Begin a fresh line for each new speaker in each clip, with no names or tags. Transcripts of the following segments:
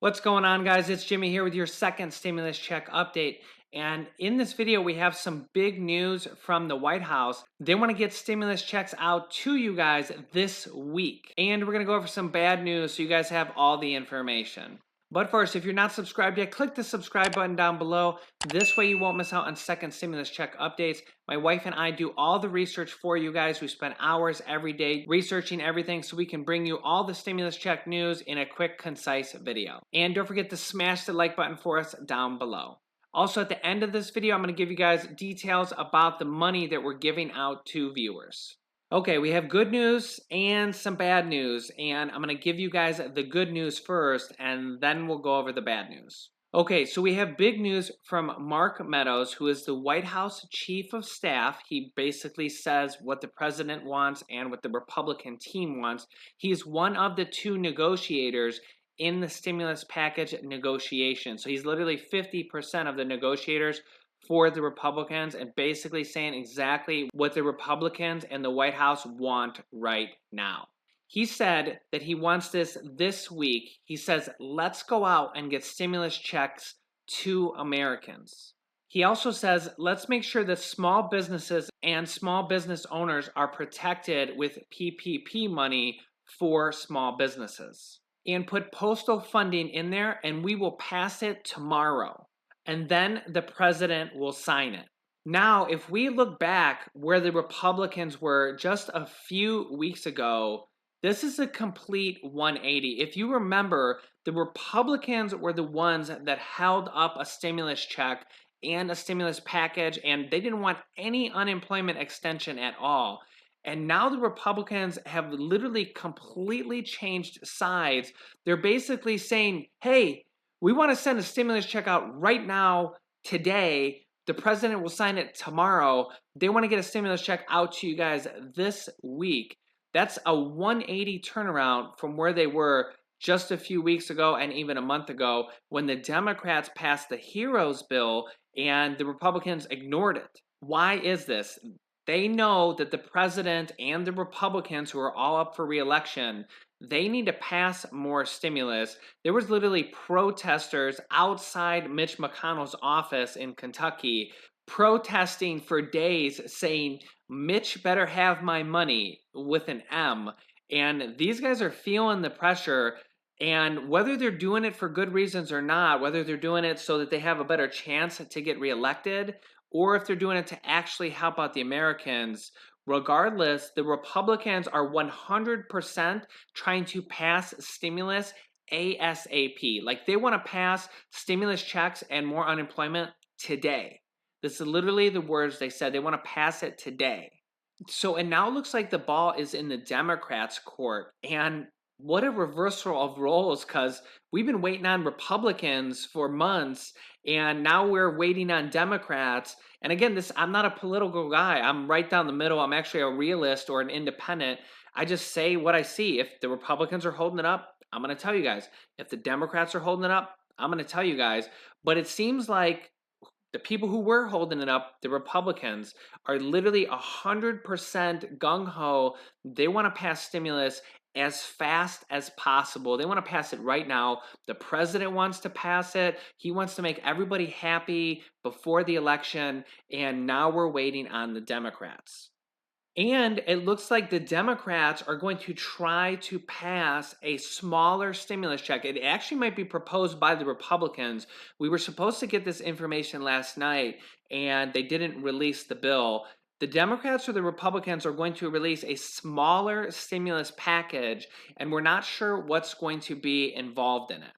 What's going on, guys? It's Jimmy here with your second stimulus check update. And in this video, we have some big news from the White House. They want to get stimulus checks out to you guys this week. And we're going to go over some bad news so you guys have all the information. But first, if you're not subscribed yet, click the subscribe button down below. This way you won't miss out on second stimulus check updates. My wife and I do all the research for you guys. We spend hours every day researching everything so we can bring you all the stimulus check news in a quick, concise video. And don't forget to smash the like button for us down below. Also, at the end of this video, I'm going to give you guys details about the money that we're giving out to viewers. Okay, we have good news and some bad news, and I'm going to give you guys the good news first, and then we'll go over the bad news. Okay, so we have big news from Mark Meadows, who is the White House Chief of Staff. He basically says what the president wants and what the Republican team wants. He's one of the two negotiators in the stimulus package negotiation. So he's literally 50% of the negotiators for the Republicans and basically saying exactly what the Republicans and the White House want right now. He said that he wants this week. He says, let's go out and get stimulus checks to Americans. He also says, let's make sure that small businesses and small business owners are protected with PPP money for small businesses. And put postal funding in there, and we will pass it tomorrow. And then the president will sign it. Now, if we look back where the Republicans were just a few weeks ago, this is a complete 180. If you remember, the Republicans were the ones that held up a stimulus check and a stimulus package, and they didn't want any unemployment extension at all. And now the Republicans have literally completely changed sides. They're basically saying, hey, we want to send a stimulus check out right now, today. The president will sign it tomorrow. They want to get a stimulus check out to you guys this week. That's a 180 turnaround from where they were just a few weeks ago and even a month ago when the Democrats passed the HEROES bill and the Republicans ignored it. Why is this? They know that the president and the Republicans, who are all up for re-election, they need to pass more stimulus. There was literally protesters outside Mitch McConnell's office in Kentucky protesting for days saying, Mitch better have my money with an M. And these guys are feeling the pressure. And whether they're doing it for good reasons or not, whether they're doing it so that they have a better chance to get reelected, or if they're doing it to actually help out the Americans, regardless, the Republicans are 100% trying to pass stimulus ASAP. Like, they want to pass stimulus checks and more unemployment today. This is literally the words they said. They want to pass it today. So it now looks like the ball is in the Democrats' court. And what a reversal of roles, because we've been waiting on Republicans for months, and now we're waiting on Democrats. And again, I'm not a political guy. I'm right down the middle. I'm actually a realist or an independent. I just say what I see. If the Republicans are holding it up, I'm going to tell you guys. If the Democrats are holding it up, I'm going to tell you guys. But it seems like the people who were holding it up, the Republicans, are literally 100% gung-ho. They want to pass stimulus as fast as possible. They want to pass it right now. The president wants to pass it. He wants to make everybody happy before the election, and now we're waiting on the Democrats. And it looks like the Democrats are going to try to pass a smaller stimulus check. It actually might be proposed by the Republicans. We were supposed to get this information last night, and they didn't release the bill. The Democrats or the Republicans are going to release a smaller stimulus package, and we're not sure what's going to be involved in it.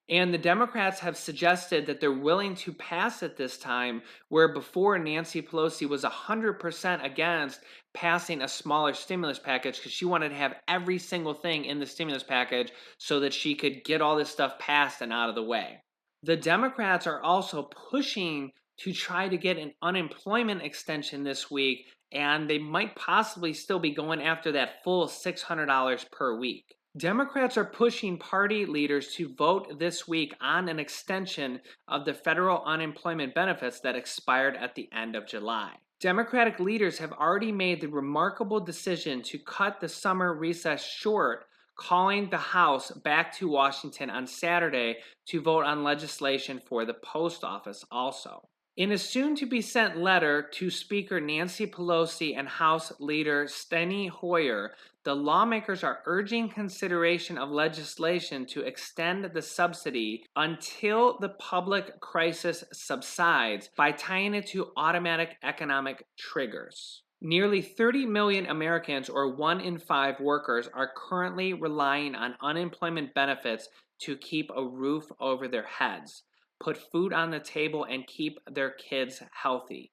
And the Democrats have suggested that they're willing to pass it this time, where before Nancy Pelosi was 100% against passing a smaller stimulus package because she wanted to have every single thing in the stimulus package so that she could get all this stuff passed and out of the way. The Democrats are also pushing to try to get an unemployment extension this week, and they might possibly still be going after that full $600 per week. Democrats are pushing party leaders to vote this week on an extension of the federal unemployment benefits that expired at the end of July. Democratic leaders have already made the remarkable decision to cut the summer recess short, calling the House back to Washington on Saturday to vote on legislation for the post office also. In a soon to be sent letter to Speaker Nancy Pelosi and House Leader Steny Hoyer, the lawmakers are urging consideration of legislation to extend the subsidy until the public crisis subsides by tying it to automatic economic triggers. Nearly 30 million Americans, or 1 in 5 workers, are currently relying on unemployment benefits to keep a roof over their heads, put food on the table, and keep their kids healthy.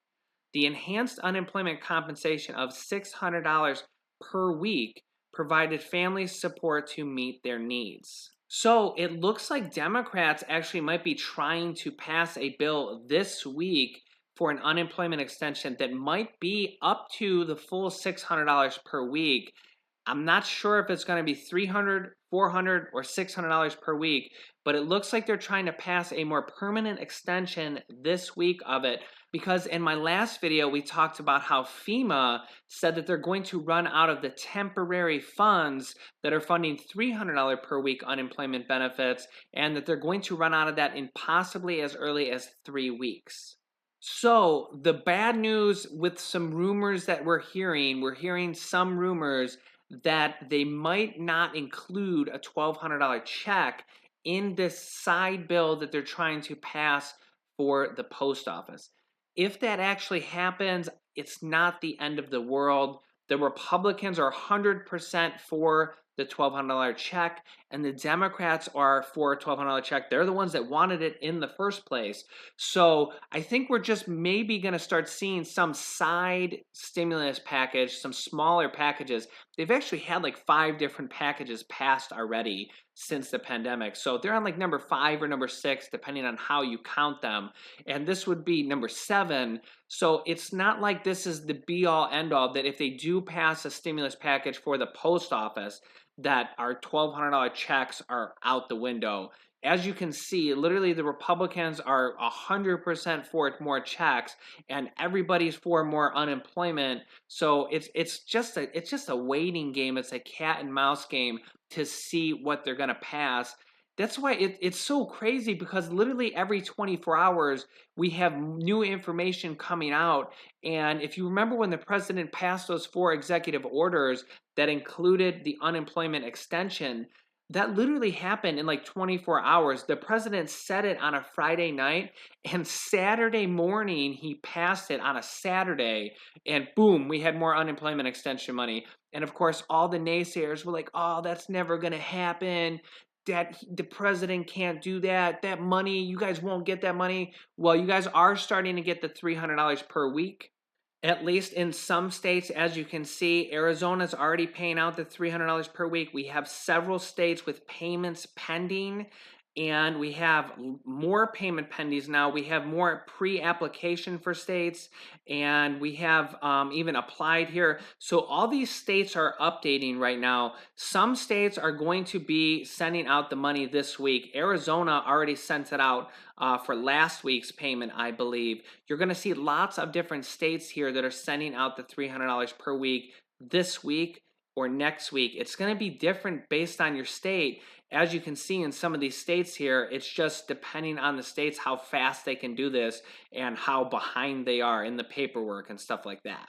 The enhanced unemployment compensation of $600 per week provided families support to meet their needs. So it looks like Democrats actually might be trying to pass a bill this week for an unemployment extension that might be up to the full $600 per week. I'm not sure if it's going to be $300, $400, or $600 per week, but it looks like they're trying to pass a more permanent extension this week of it, because in my last video we talked about how FEMA said that they're going to run out of the temporary funds that are funding $300 per week unemployment benefits, and that they're going to run out of that in possibly as early as 3 weeks. So the bad news with some rumors that we're hearing some rumors that they might not include a $1,200 check in this side bill that they're trying to pass for the post office. If that actually happens, it's not the end of the world. The Republicans are 100% for the $1,200 check, and the Democrats are for a $1,200 check. They're the ones that wanted it in the first place. So I think we're just maybe going to start seeing some side stimulus package, some smaller packages. They've actually had like 5 different packages passed already since the pandemic. So they're on like number 5 or number 6, depending on how you count them. And this would be number 7. So it's not like this is the be all end all, that if they do pass a stimulus package for the post office, that our $1,200 checks are out the window. As you can see, literally the Republicans are 100% for more checks, and everybody's for more unemployment. So it's just a waiting game. It's a cat and mouse game to see what they're going to pass. That's why it's so crazy, because literally every 24 hours we have new information coming out. And if you remember when the president passed those 4 executive orders that included the unemployment extension, that literally happened in like 24 hours. The president said it on a Friday night, and Saturday morning he passed it on a Saturday, and boom, we had more unemployment extension money. And of course, all the naysayers were like, oh, that's never going to happen. That the president can't do that. That money, you guys won't get that money. Well, you guys are starting to get the $300 per week. At least in some states, as you can see, Arizona's already paying out the $300 per week. We have several states with payments pending, and we have more payment pendings now. We have more pre-application for states, and we have even applied here. So all these states are updating right now. Some states are going to be sending out the money this week. Arizona already sent it out for last week's payment, I believe. You're going to see lots of different states here that are sending out the $300 per week this week or next week. It's going to be different based on your state. As you can see in some of these states here, it's just depending on the states how fast they can do this and how behind they are in the paperwork and stuff like that.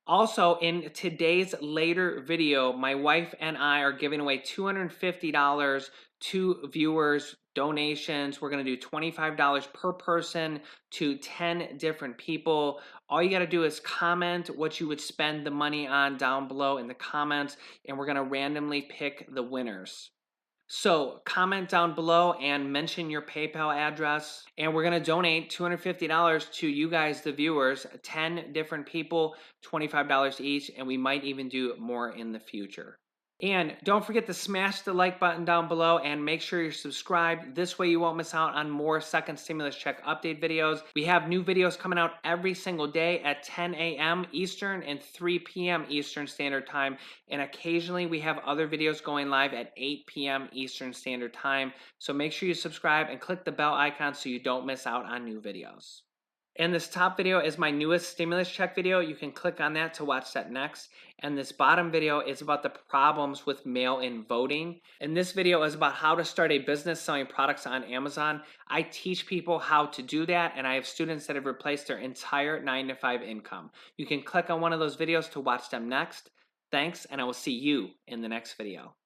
Also, in today's later video, my wife and I are giving away $250 to viewers, donations. We're going to do $25 per person to 10 different people. All you got to do is comment what you would spend the money on down below in the comments, and we're going to randomly pick the winners. So comment down below and mention your PayPal address, and we're going to donate $250 to you guys, the viewers, 10 different people, $25 each, and we might even do more in the future. And don't forget to smash the like button down below and make sure you're subscribed. This way you won't miss out on more second stimulus check update videos. We have new videos coming out every single day at 10 a.m. Eastern and 3 p.m. Eastern Standard Time. And occasionally we have other videos going live at 8 p.m. Eastern Standard Time. So make sure you subscribe and click the bell icon so you don't miss out on new videos. And this top video is my newest stimulus check video. You can click on that to watch that next. And this bottom video is about the problems with mail-in voting. And this video is about how to start a business selling products on Amazon. I teach people how to do that, and I have students that have replaced their entire 9-to-5 income. You can click on one of those videos to watch them next. Thanks, and I will see you in the next video.